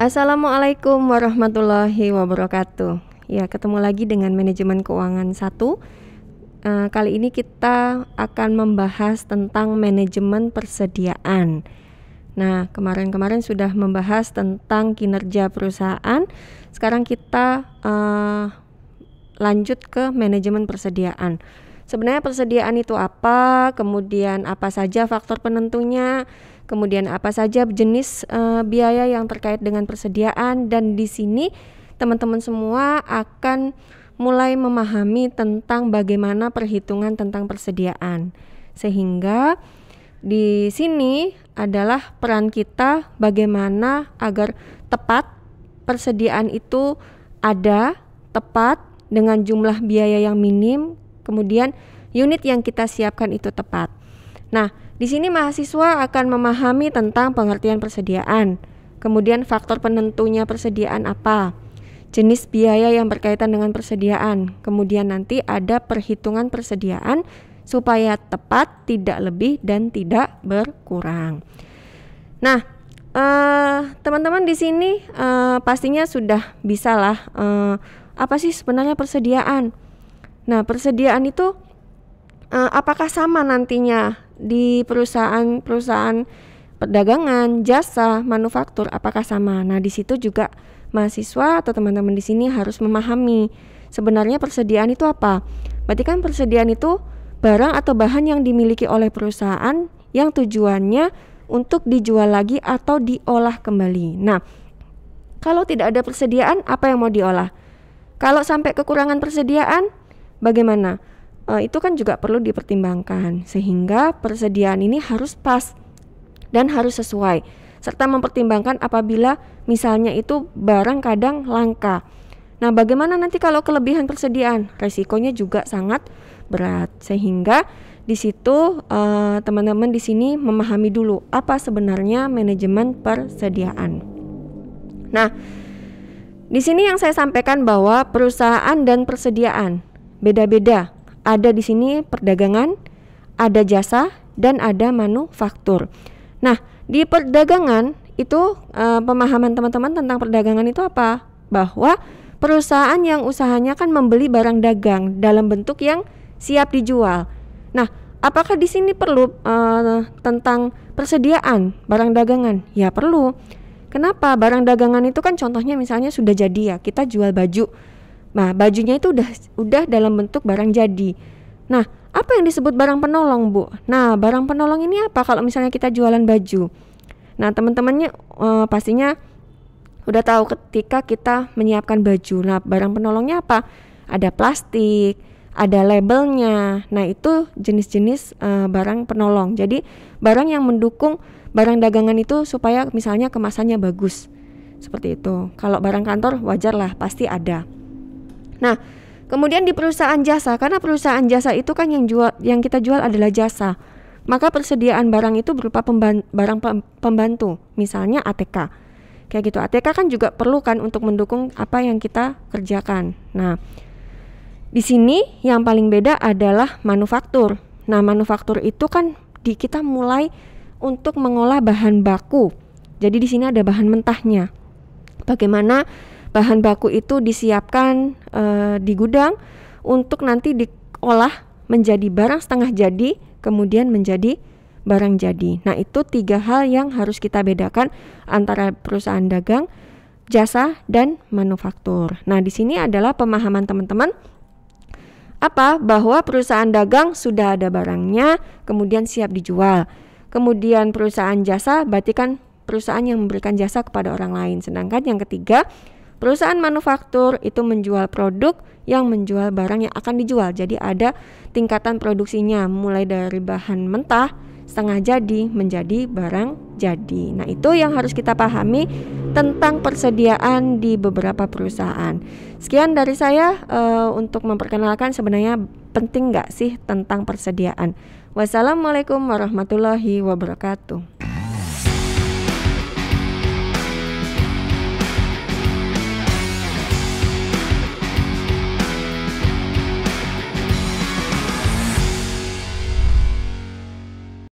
Assalamualaikum warahmatullahi wabarakatuh. Ya, ketemu lagi dengan manajemen keuangan 1. Kali ini kita akan membahas tentang manajemen persediaan. Nah, kemarin-kemarin sudah membahas tentang kinerja perusahaan. Sekarang kita lanjut ke manajemen persediaan. Sebenarnya persediaan itu apa? Kemudian apa saja faktor penentunya? Kemudian apa saja jenis biaya yang terkait dengan persediaan, dan di sini teman-teman semua akan mulai memahami tentang bagaimana perhitungan tentang persediaan. Sehingga di sini adalah peran kita bagaimana agar tepat persediaan itu ada, tepat dengan jumlah biaya yang minim, kemudian unit yang kita siapkan itu tepat. Nah, di sini mahasiswa akan memahami tentang pengertian persediaan, kemudian faktor penentunya persediaan apa, jenis biaya yang berkaitan dengan persediaan, kemudian nanti ada perhitungan persediaan supaya tepat, tidak lebih dan tidak berkurang. Nah, teman-teman di sini pastinya sudah bisalah apa sih sebenarnya persediaan. Nah, persediaan itu apakah sama nantinya di perusahaan perdagangan, jasa, manufaktur, apakah sama? Nah, di situ juga mahasiswa atau teman-teman di sini harus memahami sebenarnya persediaan itu apa. Berarti kan persediaan itu barang atau bahan yang dimiliki oleh perusahaan yang tujuannya untuk dijual lagi atau diolah kembali. Nah, kalau tidak ada persediaan, apa yang mau diolah? Kalau sampai kekurangan persediaan, bagaimana? Itu kan juga perlu dipertimbangkan, sehingga persediaan ini harus pas dan harus sesuai, serta mempertimbangkan apabila misalnya itu barang kadang langka. Nah, bagaimana nanti kalau kelebihan persediaan? Resikonya juga sangat berat, sehingga di situ teman-teman di sini memahami dulu apa sebenarnya manajemen persediaan. Nah, di sini yang saya sampaikan bahwa perusahaan dan persediaan beda-beda. Ada di sini perdagangan, ada jasa, dan ada manufaktur. Nah, di perdagangan itu pemahaman teman-teman tentang perdagangan itu apa? Bahwa perusahaan yang usahanya kan membeli barang dagang dalam bentuk yang siap dijual. Nah, apakah di sini perlu tentang persediaan barang dagangan? Ya perlu. Kenapa? Barang dagangan itu kan contohnya misalnya sudah jadi ya, kita jual baju. Nah, bajunya itu udah dalam bentuk barang jadi. Nah, apa yang disebut barang penolong, Bu? Nah, barang penolong ini apa kalau misalnya kita jualan baju? Nah, teman-temannya pastinya udah tahu ketika kita menyiapkan baju. Nah, barang penolongnya apa? Ada plastik, ada labelnya. Nah, itu jenis-jenis barang penolong. Jadi, barang yang mendukung barang dagangan itu supaya misalnya kemasannya bagus. Seperti itu. Kalau barang kantor wajar lah, pasti ada. Nah, kemudian di perusahaan jasa, karena perusahaan jasa itu kan yang kita jual adalah jasa, maka persediaan barang itu berupa barang pembantu, misalnya ATK. Kayak gitu, ATK kan juga perlu kan untuk mendukung apa yang kita kerjakan. Nah, di sini yang paling beda adalah manufaktur. Nah, manufaktur itu kan kita mulai untuk mengolah bahan baku. Jadi di sini ada bahan mentahnya. Bagaimana bahan baku itu disiapkan di gudang untuk nanti diolah menjadi barang setengah jadi, kemudian menjadi barang jadi. Nah, itu 3 hal yang harus kita bedakan antara perusahaan dagang, jasa, dan manufaktur. Nah, di sini adalah pemahaman teman-teman apa? Bahwa perusahaan dagang sudah ada barangnya, kemudian siap dijual. Kemudian perusahaan jasa berarti kan perusahaan yang memberikan jasa kepada orang lain. Sedangkan yang ketiga, perusahaan manufaktur itu menjual produk yang menjual barang yang akan dijual. Jadi ada tingkatan produksinya, mulai dari bahan mentah, setengah jadi, menjadi barang jadi. Nah, itu yang harus kita pahami tentang persediaan di beberapa perusahaan. Sekian dari saya untuk memperkenalkan sebenarnya penting nggak sih tentang persediaan. Wassalamualaikum warahmatullahi wabarakatuh.